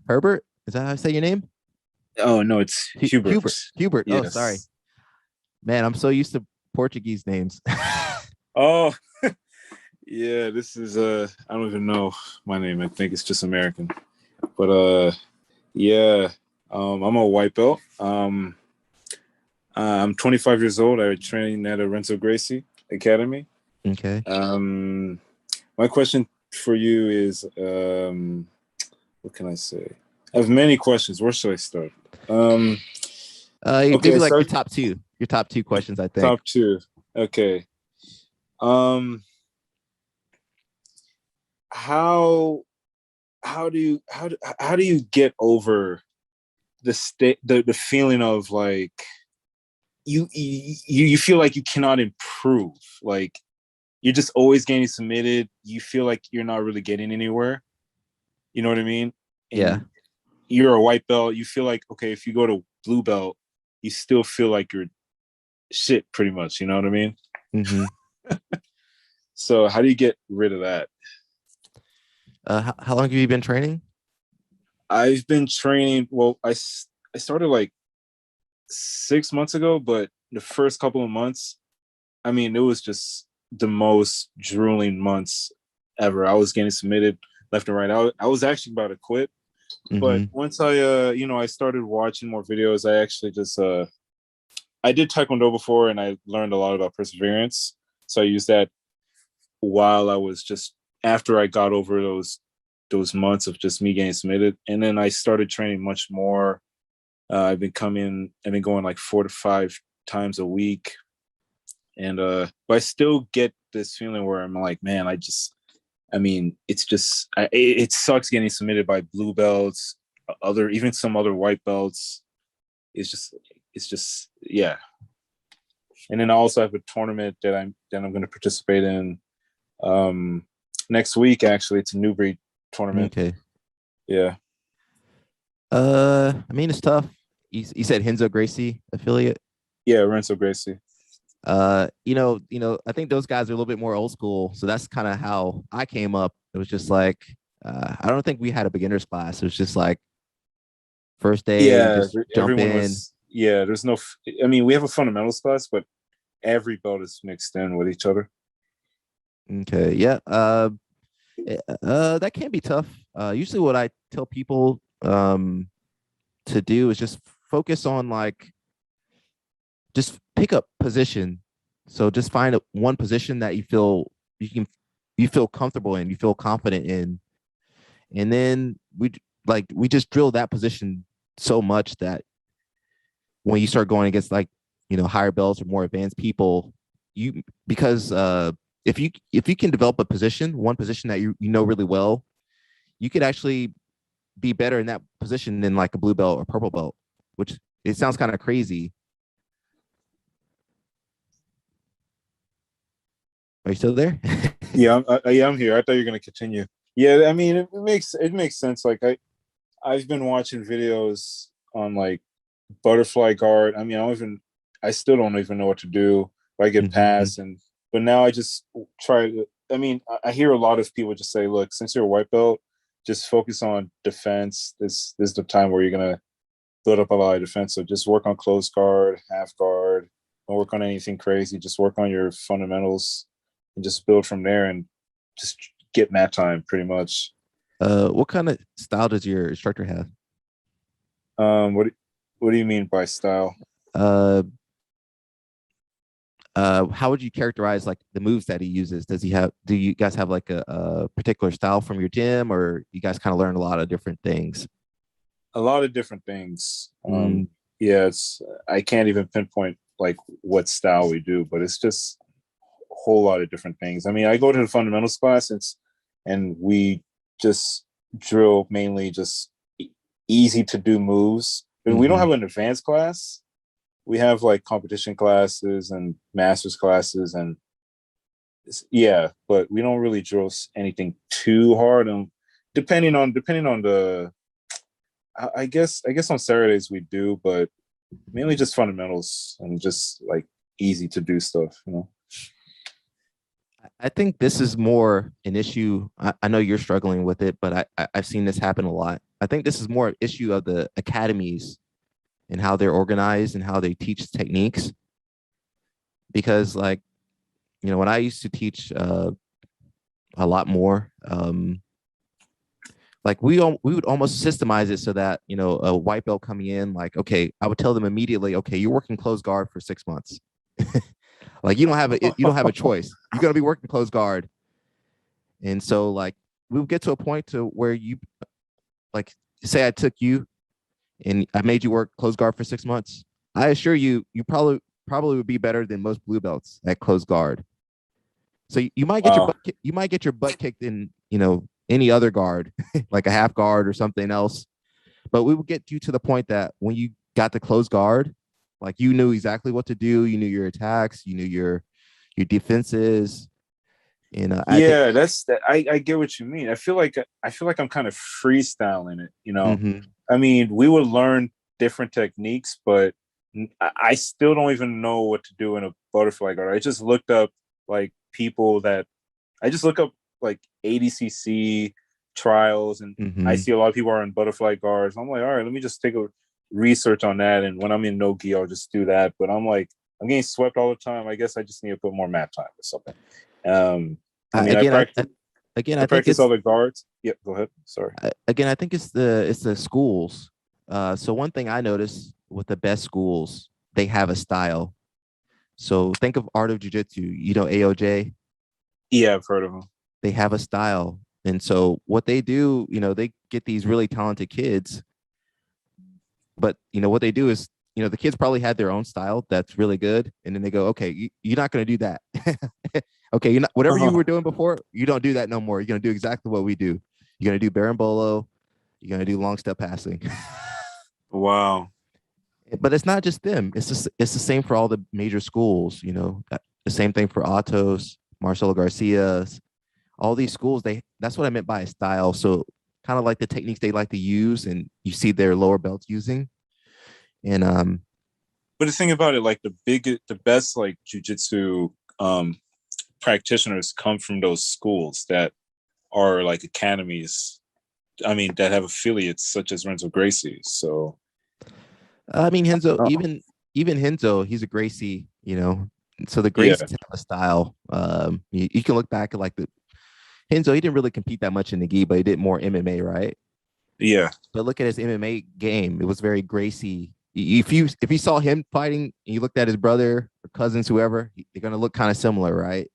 Herbert? Is that how I say your name? Oh no, it's Hubert. Hubert. Hubert. Oh, sorry. Yes. Man, I'm so used to Portuguese names. Oh yeah, this is I don't even know my name. I think it's just American. But yeah, I'm a white belt. I'm 25 years old. I train at a Renzo Gracie Academy. Okay. Um my question for you is what can I say? I have many questions. Where should I start? Um Maybe okay, like so your top two. Your top two questions, I think. top two. Okay. Um how how do you get over the state the feeling of like you feel like you cannot improve, like you're just always getting submitted, you feel like you're not really getting anywhere, you know what I mean? Yeah. And you're a white belt, you feel like, okay, if you go to blue belt you still feel like you're shit pretty much, you know what I mean? Mm-hmm. So how do you get rid of that? How long have you been training? I've been training, well, I started like 6 months ago, but the first couple of months, I mean, it was just the most drooling months ever. I was getting submitted left and right. I was actually about to quit, but Mm-hmm. once I started watching more videos, I actually just I did Taekwondo before, and I learned a lot about perseverance. So I used that while I was just after I got over those months of just me getting submitted, and then I started training much more. I've been going like 4 to 5 times a week, and but I still get this feeling where I'm like, man, I mean, it's just it sucks getting submitted by blue belts, other even some other white belts. It's just yeah. And then I also have a tournament that I'm going to participate in um next week. Actually, it's a new breed tournament. Okay. Yeah, I mean, it's tough. You said Henzo Gracie affiliate. yeah, Renzo Gracie. I think those guys are a little bit more old school. So that's kind of how I came up. It was just like, I don't think we had a beginner's class. It was just like first day, Yeah, just jump everyone in. was. Yeah, there's no. I mean, we have a fundamentals class, but every belt is mixed in with each other. Okay. Yeah. That can be tough. Usually what I tell people to do is just focus on like just pick up position. So just find one position that you can you feel comfortable in, you feel confident in, and then we just drill that position so much that when you start going against like higher belts or more advanced people, you because if you can develop a position, one position that you know really well, you could actually be better in that position than like a blue belt or purple belt, which it sounds kind of crazy. Are you still there? Yeah, I'm here. I thought you were gonna continue. Yeah, I mean, it makes sense. Like I've been watching videos on like butterfly guard. I mean, I still don't even know what to do. If I get Mm-hmm. past, but now I just try to. I mean, I hear a lot of people just say, "Look, since you're a white belt, just focus on defense. This is the time where you're gonna build up a lot of defense. So just work on close guard, half guard. Don't work on anything crazy. Just work on your fundamentals and just build from there and just get mat time pretty much." What kind of style does your instructor have? What do you mean by style? Uh, how would you characterize like the moves that he uses? Do you guys have like a particular style from your gym, or you guys kind of learn a lot of different things? A lot of different things. Mm, Yeah, it's I can't even pinpoint like what style we do, but it's just a whole lot of different things. I mean, I go to the fundamentals class, and we just drill mainly just easy to do moves. But we don't mm-hmm. have an advanced class. We have like competition classes and masters classes, and yeah, but we don't really drill anything too hard. And depending on the I guess on Saturdays we do, but mainly just fundamentals and just like easy to do stuff. I think this is more an issue. I know you're struggling with it, but I've seen this happen a lot. I think this is more an issue of the academies and how they're organized and how they teach techniques. Because like, when I used to teach a lot more, like we would almost systemize it so that, a white belt coming in, like, okay, I would tell them immediately, okay, you're working closed guard for 6 months. Like you don't have a choice. You're gonna be working closed guard. And so like we would get to a point to where you, like, say I took you and I made you work closed guard for 6 months. I assure you, you probably would be better than most blue belts at closed guard. So you might get your Wow. butt you might get your butt kicked in, any other guard, like a half guard or something else. But we would get you to the point that when you got the closed guard, like you knew exactly what to do. You knew your attacks. You knew your defenses. And I think. Yeah, that's that. I get what you mean. I feel like I'm kind of freestyling it. Mm-hmm. I mean, we would learn different techniques, but I still don't even know what to do in a butterfly guard. I just looked up like people that I just look up like ADCC trials, and I Mm-hmm. see a lot of people are in butterfly guards. I'm like, all right, let me just take a research on that, and when I'm in no gi, I'll just do that. But I'm like, I'm getting swept all the time. I guess I just need to put more mat time or something. Um, I mean, I Again, practice. I I think practice it's other guards. Yep. Go ahead. Sorry. again, I think it's the schools. So one thing I noticed with the best schools, they have a style. So think of Art of Jiu-Jitsu, AOJ, Yeah, I've heard of them. they have a style. And so what they do, they get these really talented kids, but what they do is, the kids probably had their own style that's really good. And then they go, okay, you're not going to do that. Okay, you're not, whatever you were doing before, you don't do that no more. You're going to do exactly what we do. You're going to do berimbolo. You're going to do long step passing. Wow. But it's not just them. It's the same for all the major schools. The same thing for Atos, Marcelo Garcia's, all these schools. That's what I meant by a style. So kind of like the techniques they like to use, and you see their lower belts using. And But the thing about it, like the best like jujitsu practitioners come from those schools that are like academies. I mean, that have affiliates such as Renzo Gracie. So, I mean, Henzo, oh, even Henzo, he's a Gracie. So the yeah, Gracies have a style. You can look back at like the Henzo. He didn't really compete that much in the gi, but he did more MMA, right? yeah, But look at his MMA game; it was very Gracie. If you saw him fighting, and you looked at his brother or cousins, whoever, they're gonna look kind of similar, right?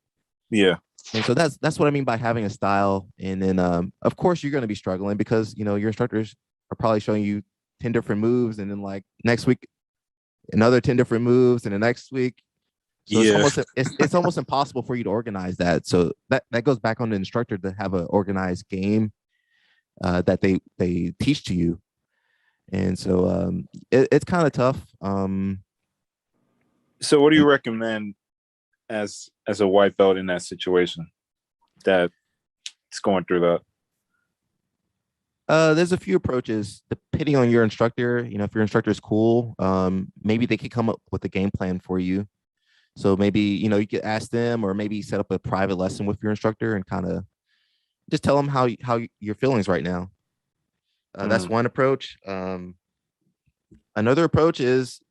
yeah, And so that's what I mean by having a style. And then of course you're gonna be struggling because your instructors are probably showing you 10 different moves, and then like next week another 10 different moves, and the next week. So it's yeah. almost it's almost impossible for you to organize that. So that goes back on the instructor to have an organized game that they teach to you. And so it's kind of tough. So, what do you recommend as a white belt in that situation that it's going through that? There's a few approaches depending on your instructor. If your instructor is cool, maybe they could come up with a game plan for you. So maybe you could ask them, or maybe set up a private lesson with your instructor and kind of just tell them how your feelings right now. That's Mm, one approach. Another approach is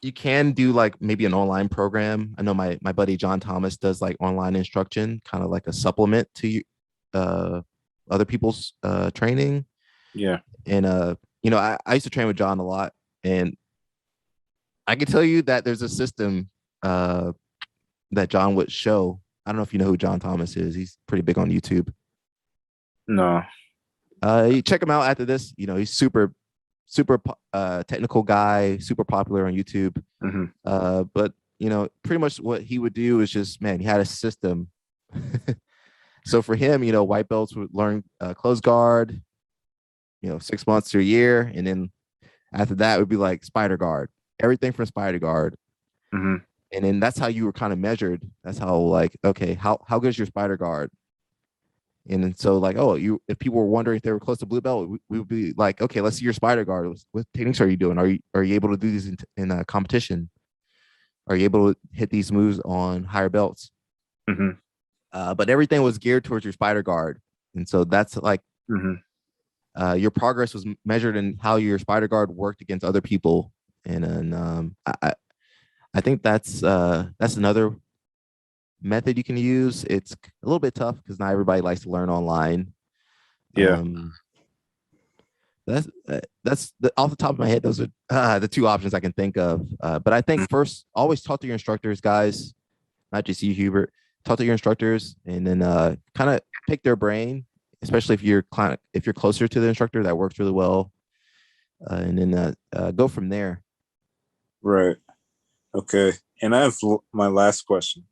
you can do like maybe an online program. I know my buddy John Thomas does like online instruction, kind of like a supplement to uh, other people's training. yeah. And I used to train with John a lot, and I can tell you that there's a system that John would show. I don't know if you know who John Thomas is. He's pretty big on YouTube. No. You check him out after this. He's super technical guy, super popular on YouTube. Hmm. But pretty much what he would do is just, man, he had a system. So for him, white belts would learn close guard, 6 months to a year, and then after that it would be like spider guard, everything from spider guard. Hmm. And then that's how you were kind of measured. That's how, like, okay, how good is your spider guard? And then so like, oh, if people were wondering if they were close to blue belt, we would be like, okay, let's see your spider guard. What techniques are you doing? Are you able to do these in a competition? Are you able to hit these moves on higher belts? Mm-hmm. But everything was geared towards your spider guard, and so that's like Mm-hmm. your progress was measured in how your spider guard worked against other people, and then I think that's another method you can use. It's a little bit tough because not everybody likes to learn online. Yeah. Um, off the top of my head. Those are the two options I can think of. But I think first, always talk to your instructors, guys. Not just you, Hubert. Talk to your instructors, and then kind of pick their brain, especially if you're closer to the instructor that works really well, and then go from there. Right. Okay. And I have my last question.